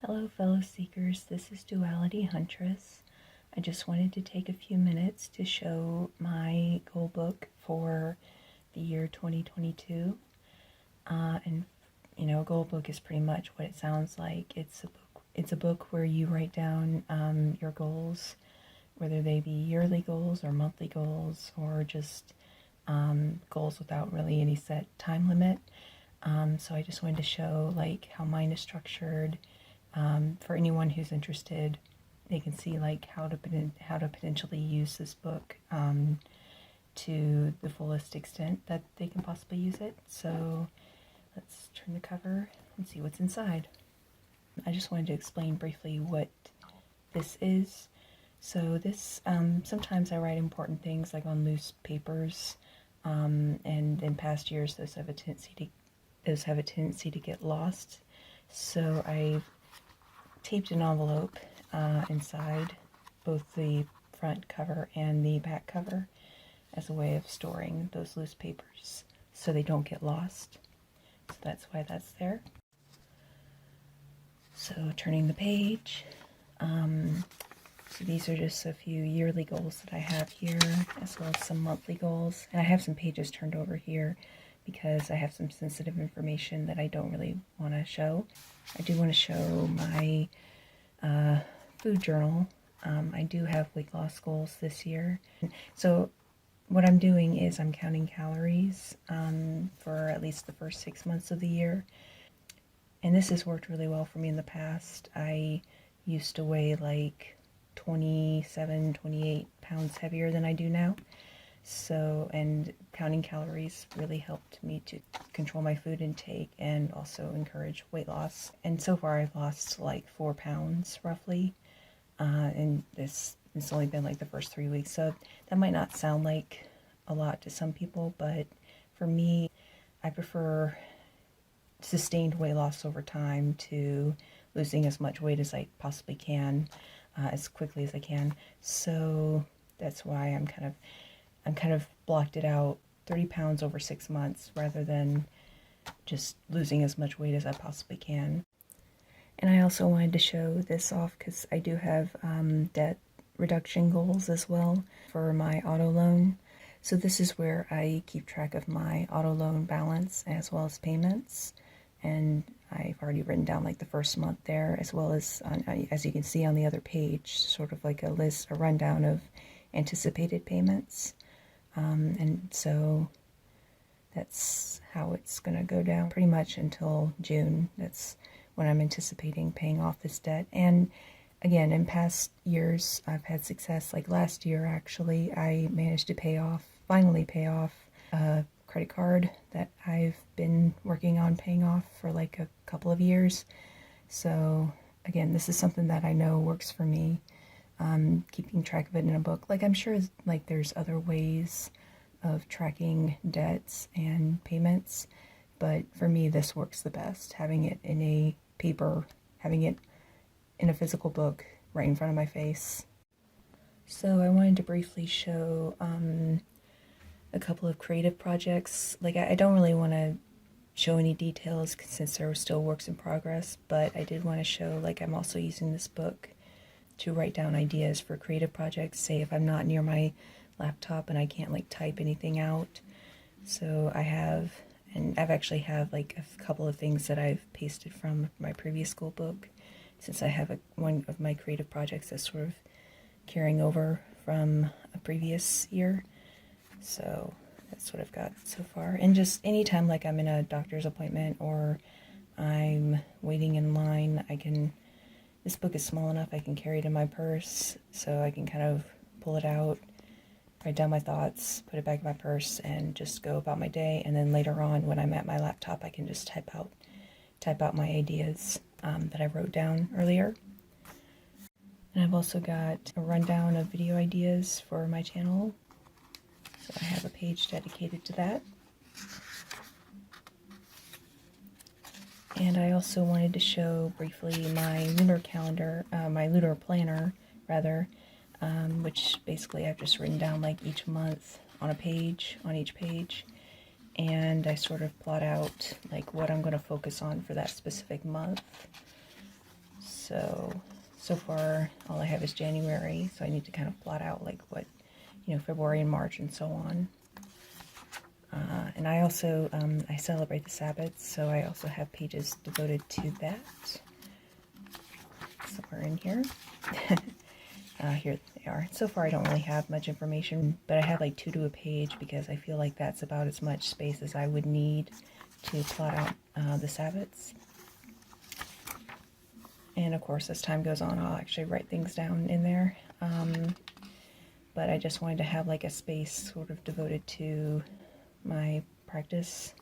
Hello fellow seekers, this is Duality Huntress. I just wanted to take a few minutes to show my goal book for the year 2022. And you know, a goal book is pretty much what it sounds like. It's a book where you write down your goals, whether they be yearly goals or monthly goals or just goals without really any set time limit. So I just wanted to show like how mine is structured. For anyone who's interested, they can see like how to potentially use this book to the fullest extent that they can possibly use it. So let's turn the cover and see what's inside. I just wanted to explain briefly what this is. So this, sometimes I write important things like on loose papers, and in past years those have a tendency to get lost. So I've taped an envelope inside both the front cover and the back cover as a way of storing those loose papers so they don't get lost. So that's why that's there. So turning the page, so these are just a few yearly goals that I have here, as well as some monthly goals. And I have some pages turned over here because I have some sensitive information that I don't really want to show. I do want to show my food journal. I do have weight loss goals this year. So what I'm doing is I'm counting calories for at least the first 6 months of the year. And this has worked really well for me in the past. I used to weigh like 27, 28 pounds heavier than I do now. So, and counting calories really helped me to control my food intake and also encourage weight loss. And so far I've lost like 4 pounds roughly. And it's only been like the first 3 weeks. So that might not sound like a lot to some people, but for me, I prefer sustained weight loss over time to losing as much weight as I possibly can, as quickly as I can. So that's why I'm kind of blocked it out 30 pounds over 6 months rather than just losing as much weight as I possibly can. And I also wanted to show this off because I do have debt reduction goals as well for my auto loan. So this is where I keep track of my auto loan balance as well as payments. And I've already written down like the first month there, as well as as you can see on the other page, sort of like a rundown of anticipated payments. And so that's how it's going to go down pretty much until June. That's when I'm anticipating paying off this debt. And again, in past years, I've had success. Like last year, actually, I managed to finally pay off a credit card that I've been working on paying off for like a couple of years. So again, this is something that I know works for me. Keeping track of it in a book. Like I'm sure like there's other ways of tracking debts and payments, but for me this works the best. Having it in a paper, having it in a physical book right in front of my face. So I wanted to briefly show a couple of creative projects. Like I don't really want to show any details since they're still works in progress, but I did want to show like I'm also using this book to write down ideas for creative projects, say if I'm not near my laptop and I can't like type anything out. So I've actually have like a couple of things that I've pasted from my previous school book, since I have one of my creative projects that's sort of carrying over from a previous year. So that's what I've got so far. And just anytime like I'm in a doctor's appointment or I'm waiting in line, this book is small enough I can carry it in my purse, so I can kind of pull it out, write down my thoughts, put it back in my purse, and just go about my day. And then later on, when I'm at my laptop, I can just type out my ideas that I wrote down earlier. And I've also got a rundown of video ideas for my channel, so I have a page dedicated to that. And I also wanted to show briefly my lunar calendar, my lunar planner, rather, which basically I've just written down like each month on each page, and I sort of plot out like what I'm going to focus on for that specific month. So far all I have is January, so I need to kind of plot out like what, February and March and so on. And I also, I celebrate the Sabbath, so I also have pages devoted to that. Somewhere in here. Here they are. So far I don't really have much information, but I have like 2 to a page because I feel like that's about as much space as I would need to plot out the Sabbaths. And of course, as time goes on, I'll actually write things down in there. But I just wanted to have like a space sort of devoted to my practice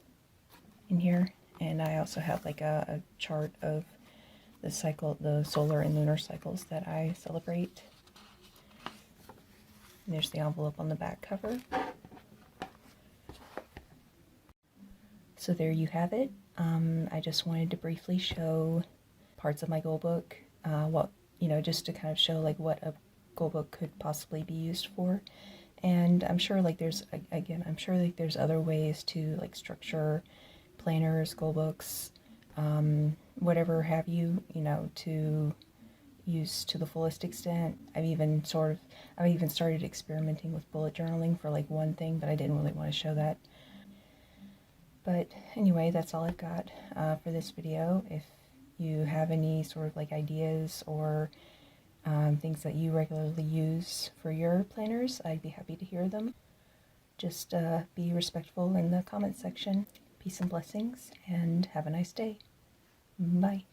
in here. And I also have like a chart of the solar and lunar cycles that I celebrate. And there's the envelope on the back cover. So there you have it. I just wanted to briefly show parts of my goal book, just to kind of show like what a goal book could possibly be used for. And I'm sure like there's other ways to like structure planners, goal books, whatever have you, to use to the fullest extent. I've even started experimenting with bullet journaling for like one thing, but I didn't really want to show that. But anyway, that's all I've got for this video. If you have any sort of like ideas or things that you regularly use for your planners, I'd be happy to hear them. Just be respectful in the comment section. Peace and blessings, and have a nice day. Bye.